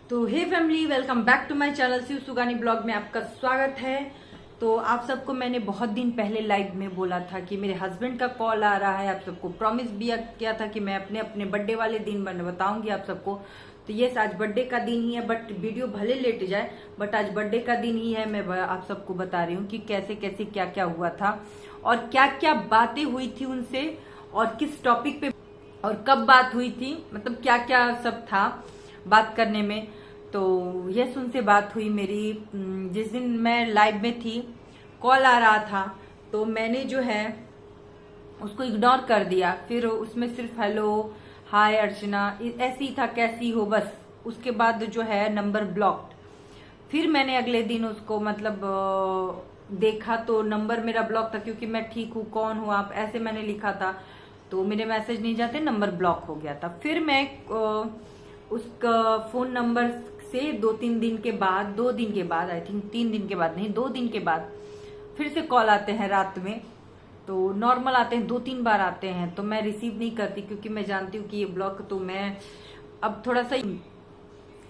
तो हे family, welcome back to my channel Shiv सुगानी blog में आपका स्वागत है। तो आप सबको मैंने बहुत दिन पहले लाइव में बोला था कि मेरे हस्बैंड का कॉल आ रहा है। आप सबको प्रॉमिस भी किया था कि मैं अपने अपने बर्थडे वाले दिन बताऊंगी आप सबको। तो ये आज बर्थडे का दिन ही है, बट वीडियो भले लेट जाए बट आज बर्थडे का दिन ही है। मैं आप सबको बता रही हूँ कि कैसे कैसे क्या क्या हुआ था और क्या क्या बातें हुई थी उनसे और किस टॉपिक पे और कब बात हुई थी, मतलब क्या क्या सब था बात करने में। तो यस, उनसे बात हुई मेरी। जिस दिन मैं लाइव में थी कॉल आ रहा था तो मैंने जो है उसको इग्नोर कर दिया। फिर उसमें सिर्फ हेलो हाय अर्चना ऐसे ही था, कैसी हो, बस। उसके बाद जो है नंबर ब्लॉक्ड। फिर मैंने अगले दिन उसको देखा तो नंबर मेरा ब्लॉक था, क्योंकि मैं ठीक हूँ, कौन हूँ आप, ऐसे मैंने लिखा था। तो मेरे मैसेज नहीं जाते, नंबर ब्लॉक हो गया था। फिर मैं उसका फोन नंबर से 2 दिन के बाद आई थिंक 3 दिन के बाद नहीं, 2 दिन के बाद फिर से कॉल आते हैं रात में। तो नॉर्मल आते हैं, 2-3 बार आते हैं तो मैं रिसीव नहीं करती, क्योंकि मैं जानती हूँ कि ये ब्लॉक, तो मैं अब थोड़ा सा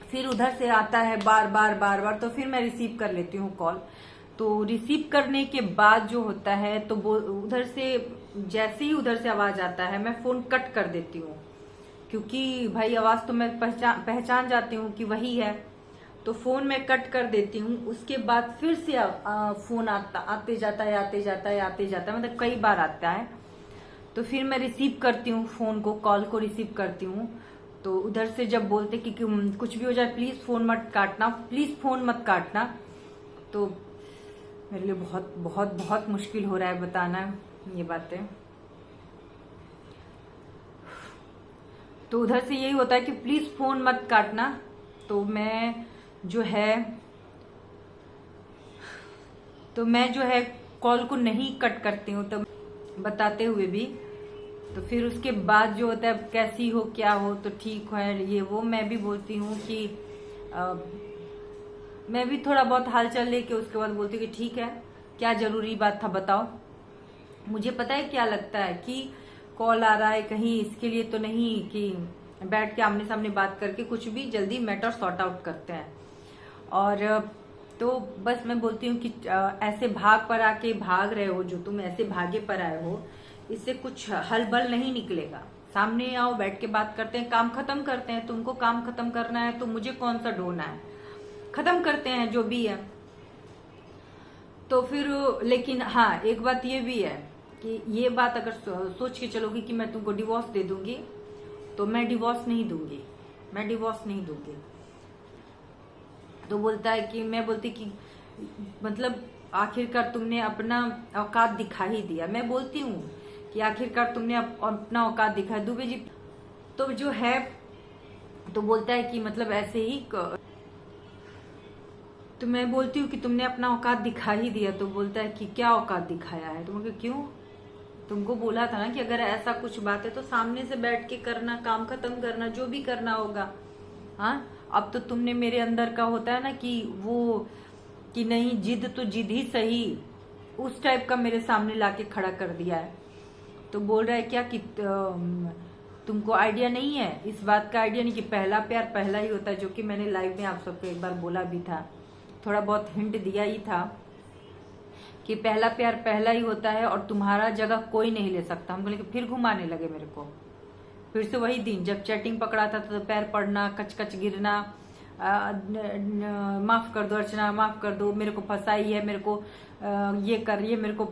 फिर उधर से आता है बार बार तो फिर मैं रिसीव कर लेती हूँ कॉल। तो रिसीव करने के बाद जो होता है तो वो उधर से जैसे ही उधर से आवाज आता है मैं फोन कट कर देती हूँ, क्योंकि भाई आवाज तो मैं पहचान जाती हूँ कि वही है। तो फोन में कट कर देती हूँ। उसके बाद फिर से फोन आते जाता है, मतलब कई बार आता है। तो फिर मैं रिसीव करती हूँ फोन को, कॉल को रिसीव करती हूँ। तो उधर से जब बोलते कि कुछ भी हो जाए प्लीज फोन मत काटना, तो मेरे लिए बहुत बहुत बहुत मुश्किल हो रहा है बताना ये बातें। तो उधर से यही होता है कि प्लीज फोन मत काटना। तो मैं जो है कॉल को नहीं कट करती हूँ, तो बताते हुए भी। तो फिर उसके बाद जो होता है कैसी हो क्या हो, तो ठीक है ये वो, मैं भी बोलती हूँ कि मैं भी थोड़ा बहुत हालचाल लेके उसके बाद बोलती हूँ कि ठीक है, क्या जरूरी बात था बताओ। मुझे पता है क्या लगता है कि कॉल आ रहा है कहीं इसके लिए तो नहीं कि बैठ के आमने सामने बात करके कुछ भी जल्दी मैटर सॉर्ट आउट करते हैं। और तो बस मैं बोलती हूँ कि ऐसे भाग रहे हो, जो तुम ऐसे भागे पर आए हो, इससे कुछ हल बल नहीं निकलेगा। सामने आओ, बैठ के बात करते हैं, काम खत्म करते हैं। तुमको काम खत्म करना है तो मुझे कौन सा ढोना है, खत्म करते हैं जो भी है। तो फिर लेकिन हाँ, एक बात ये भी है कि ये बात अगर सोच के चलोगी कि मैं तुमको डिवोर्स दे दूंगी, तो मैं डिवोर्स नहीं दूंगी। तो बोलता है कि मैं बोलती कि मतलब आखिरकार तुमने अपना औकात दिखा ही दिया। मैं बोलती हूँ कि आखिरकार तुमने अपना औकात दिखाया दुबे जी। तो जो है तो बोलता है कि मतलब ऐसे ही। तो मैं बोलती हूँ कि तुमने अपना औकात दिखा ही दिया। तो बोलता है कि क्या औकात दिखाया है तुमको, क्यों? तुमको बोला था ना कि अगर ऐसा कुछ बात है तो सामने से बैठ के करना, काम खत्म करना, जो भी करना होगा। हाँ, अब तो तुमने मेरे अंदर का होता है ना कि वो कि नहीं, जिद तो जिद ही सही, उस टाइप का मेरे सामने लाके खड़ा कर दिया है। तो बोल रहा है क्या कि तुमको आइडिया नहीं है, इस बात का आइडिया नहीं कि पहला प्यार पहला ही होता है, जो कि मैंने लाइव में आप सबको एक बार बोला भी था, थोड़ा बहुत हिंट दिया ही था कि पहला प्यार पहला ही होता है और तुम्हारा जगह कोई नहीं ले सकता। हम बोले कि फिर घुमाने लगे मेरे को। फिर से वही दिन जब चैटिंग पकड़ा था तो पैर पड़ना, कच कच गिरना, माफ कर दो अर्चना, माफ कर दो, मेरे को फंसाई है, मेरे को ये कर रही है, मेरे को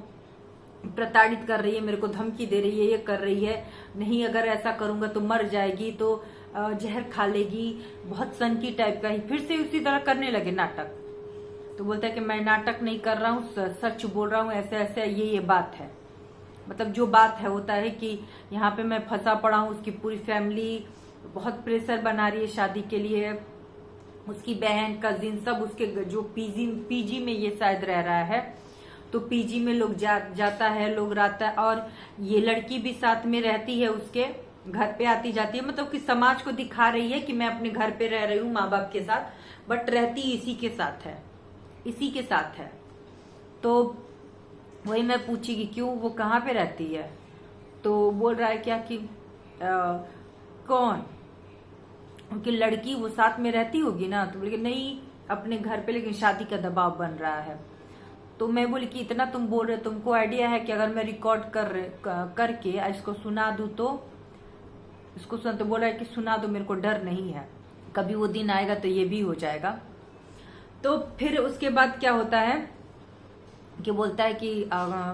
प्रताड़ित कर रही है, मेरे को धमकी दे रही है, ये कर रही है, नहीं अगर ऐसा करूंगा तो मर जाएगी, तो जहर खा लेगी, बहुत सनकी टाइप का ही। फिर से उसी तरह करने लगे नाटक। तो बोलता है कि मैं नाटक नहीं कर रहा हूँ, सच बोल रहा हूँ, ऐसे ऐसे ये बात है। मतलब जो बात है होता है कि यहाँ पे मैं फंसा पड़ा हूँ, उसकी पूरी फैमिली बहुत प्रेशर बना रही है शादी के लिए, उसकी बहन कजिन सब उसके जो पीजी में ये शायद रह रहा है, तो पीजी में लोग जाता है, लोग रहता है, और ये लड़की भी साथ में रहती है, उसके घर पे आती जाती है। मतलब कि समाज को दिखा रही है कि मैं अपने घर पे रह रही हूँ माँ बाप के साथ, बट रहती इसी के साथ है। तो वही मैं पूछी कि क्यों, वो कहाँ पे रहती है? तो बोल रहा है क्या कि कौन? उनकी लड़की वो साथ में रहती होगी ना, तो बोले नहीं अपने घर पे, लेकिन शादी का दबाव बन रहा है। तो मैं बोली कि इतना तुम बोल रहे, तुमको आइडिया है कि अगर मैं रिकॉर्ड करके इसको सुना दूं तो इसको सुना, तो बोल रहा है कि सुना दो, मेरे को डर नहीं है, कभी वो दिन आएगा तो ये भी हो जाएगा। तो फिर उसके बाद क्या होता है कि बोलता है कि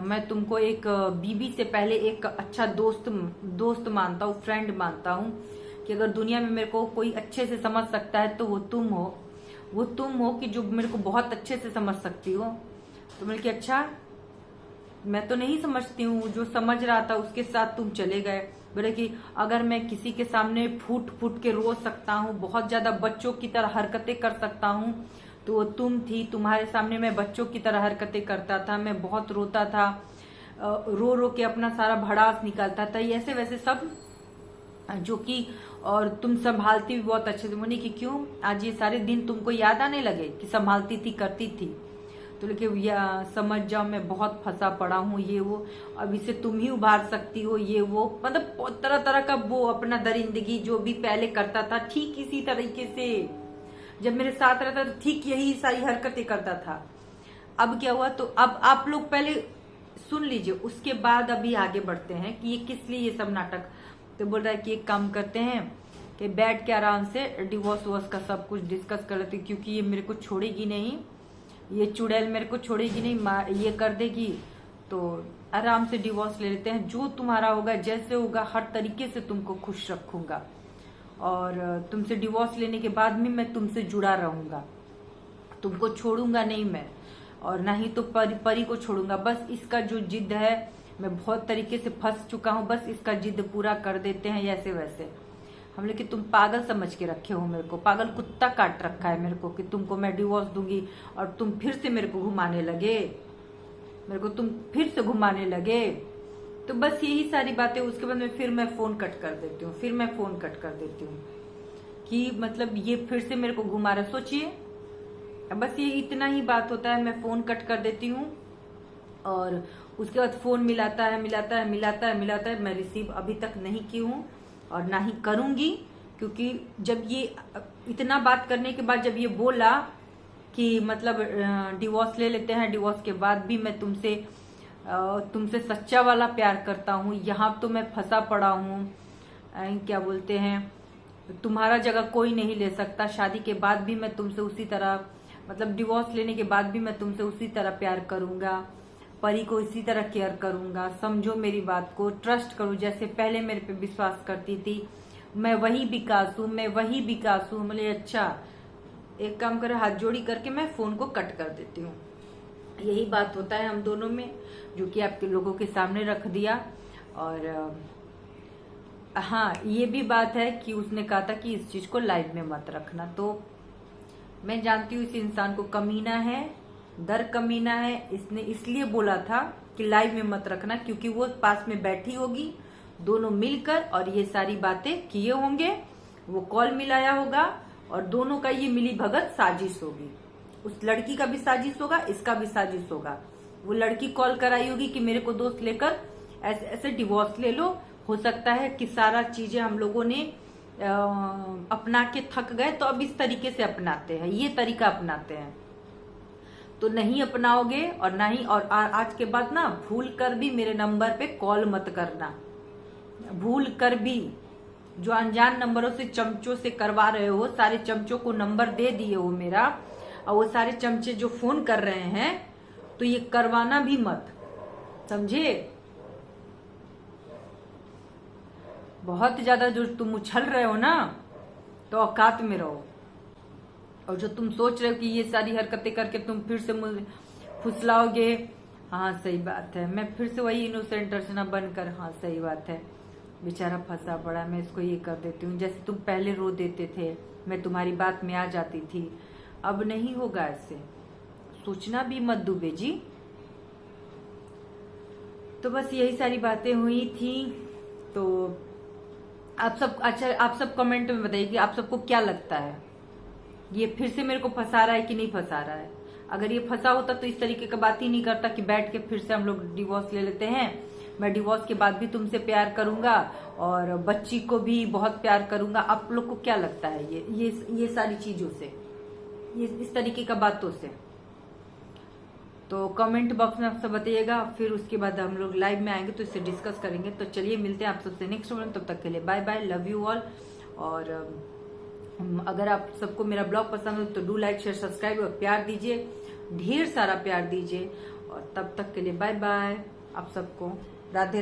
मैं तुमको एक बीबी से पहले एक अच्छा दोस्त मानता हूँ, फ्रेंड मानता हूँ, कि अगर दुनिया में मेरे को कोई अच्छे से समझ सकता है तो वो तुम हो कि जो मेरे को बहुत अच्छे से समझ सकती हो। तो मैंने कि अच्छा, मैं तो नहीं समझती हूँ, जो समझ रहा था उसके साथ तुम चले गए। बोले कि अगर मैं किसी के सामने फूट फूट के रो सकता हूँ, बहुत ज्यादा बच्चों की तरह हरकतें कर सकता हूँ, तो वो तुम थी। तुम्हारे सामने मैं बच्चों की तरह हरकतें करता था, मैं बहुत रोता था, रो रो के अपना सारा भड़ास निकालता था, ऐसे वैसे सब, जो कि और तुम संभालती भी बहुत अच्छे से। मुझे कि क्यों आज ये सारे दिन तुमको याद आने लगे कि संभालती थी, करती थी? तो लेकिन समझ जाओ मैं बहुत फंसा पड़ा हूँ, ये वो, अब इसे तुम ही उभार सकती हो, ये वो, मतलब तरह तरह का वो अपना दरिंदगी जो भी पहले करता था, ठीक इसी तरीके से जब मेरे साथ रहता था, ठीक यही सारी हरकतें करता था। अब क्या हुआ, तो अब आप लोग पहले सुन लीजिए, उसके बाद अभी आगे बढ़ते हैं कि ये किस लिए ये सब नाटक। तो बोल रहा है कि एक काम करते हैं कि बैठ के आराम से डिवोर्स वोर्स का सब कुछ डिस्कस कर लेते, क्योंकि ये मेरे को छोड़ेगी नहीं, ये चुड़ैल मेरे को छोड़ेगी नहीं, ये कर देगी, तो आराम से डिवोर्स ले लेते हैं। जो तुम्हारा होगा, जैसे होगा, हर तरीके से तुमको खुश रखूंगा, और तुमसे डिवोर्स लेने के बाद भी मैं तुमसे जुड़ा रहूंगा, तुमको छोड़ूंगा नहीं मैं, और ना ही तो परी को छोड़ूंगा। बस इसका जो जिद है, मैं बहुत तरीके से फंस चुका हूँ, बस इसका जिद पूरा कर देते हैं, ऐसे वैसे। हम लोग कि तुम पागल समझ के रखे हो मेरे को, पागल कुत्ता काट रखा है मेरे को, कि तुमको मैं डिवोर्स दूंगी और तुम फिर से मेरे को घुमाने लगे, तो बस यही सारी बातें। उसके बाद मैं फोन कट कर देती हूँ, कि मतलब ये फिर से मेरे को घुमा रहा। सोचिए, बस ये इतना ही बात होता है, मैं फोन कट कर देती हूँ, और उसके बाद फोन मिलाता है, मैं रिसीव अभी तक नहीं की हूँ और ना ही करूंगी, क्योंकि जब ये इतना बात करने के बाद जब ये बोला कि मतलब डिवोर्स ले लेते हैं, डिवोर्स के बाद भी मैं तुमसे सच्चा वाला प्यार करता हूँ, यहाँ तो मैं फंसा पड़ा हूँ, क्या बोलते हैं, तुम्हारा जगह कोई नहीं ले सकता, शादी के बाद भी मैं तुमसे उसी तरह, मतलब डिवोर्स लेने के बाद भी मैं तुमसे उसी तरह प्यार करूंगा, परी को इसी तरह केयर करूंगा, समझो मेरी बात को, ट्रस्ट करो, जैसे पहले मेरे पे विश्वास करती थी, मैं वही विकास हूँ, मतलब अच्छा, एक काम करे, हाथ जोड़ी करके मैं फोन को कट कर देती हूँ। यही बात होता है हम दोनों में, जो कि आपके लोगों के सामने रख दिया। और हाँ, ये भी बात है कि उसने कहा था कि इस चीज को लाइव में मत रखना, तो मैं जानती हूँ इस इंसान को कमीना है, कमीना है, इसने इसलिए बोला था कि लाइव में मत रखना, क्योंकि वो पास में बैठी होगी, दोनों मिलकर और ये सारी बातें किए होंगे, वो कॉल मिलाया होगा, और दोनों का ये मिली भगत साजिश होगी। उस लड़की का भी साजिश होगा, इसका भी साजिश होगा। वो लड़की कॉल कराई होगी कि मेरे को दोस्त लेकर ऐसे ऐसे डिवोर्स ले लो, हो सकता है कि सारा चीजें हम लोगों ने अपना के थक गए, तो अब इस तरीके से अपनाते हैं, ये तरीका अपनाते हैं, तो नहीं अपनाओगे, और ना ही, और आज के बाद ना भूल कर भी मेरे नंबर पे कॉल मत करना, भूल कर भी। जो अनजान नंबरों से चमचों से करवा रहे हो, सारे चमचों को नंबर दे दिए हो मेरा, और वो सारे चमचे जो फोन कर रहे हैं, तो ये करवाना भी मत, समझे? बहुत ज्यादा जो तुम उछल रहे हो ना, तो औकात में रहो। और जो तुम सोच रहे हो कि ये सारी हरकतें करके तुम फिर से मुझे फुसलाओगे, हाँ सही बात है, मैं फिर से वही इनोसेंट अर्चना बनकर, हाँ सही बात है, बेचारा फंसा पड़ा, मैं इसको ये कर देती हूँ। जैसे तुम पहले रो देते थे, मैं तुम्हारी बात में आ जाती थी, अब नहीं होगा ऐसे, सोचना भी मत डूबे जी। तो बस यही सारी बातें हुई थी। तो आप सब, अच्छा आप सब कमेंट में बताइए कि आप सबको क्या लगता है, ये फिर से मेरे को फंसा रहा है कि नहीं फंसा रहा है। अगर ये फंसा होता तो इस तरीके का बात ही नहीं करता कि बैठ के फिर से हम लोग डिवोर्स ले लेते हैं, मैं डिवोर्स के बाद भी तुमसे प्यार करूंगा, और बच्ची को भी बहुत प्यार करूंगा। आप लोग को क्या लगता है ये सारी चीजों से, ये इस तरीके का बातों से? तो कमेंट बॉक्स में आप सब बताइएगा। फिर उसके बाद हम लोग लाइव में आएंगे तो इससे डिस्कस करेंगे। तो चलिए मिलते हैं आप सबसे नेक्स्ट वीडियो में, तब तक के लिए bye bye, love you all. और अगर आप सबको मेरा ब्लॉग पसंद हो तो डू लाइक शेयर सब्सक्राइब और प्यार दीजिए, ढेर सारा प्यार दीजिए। और तब तक के लिए बाय बाय, आप सबको राधे।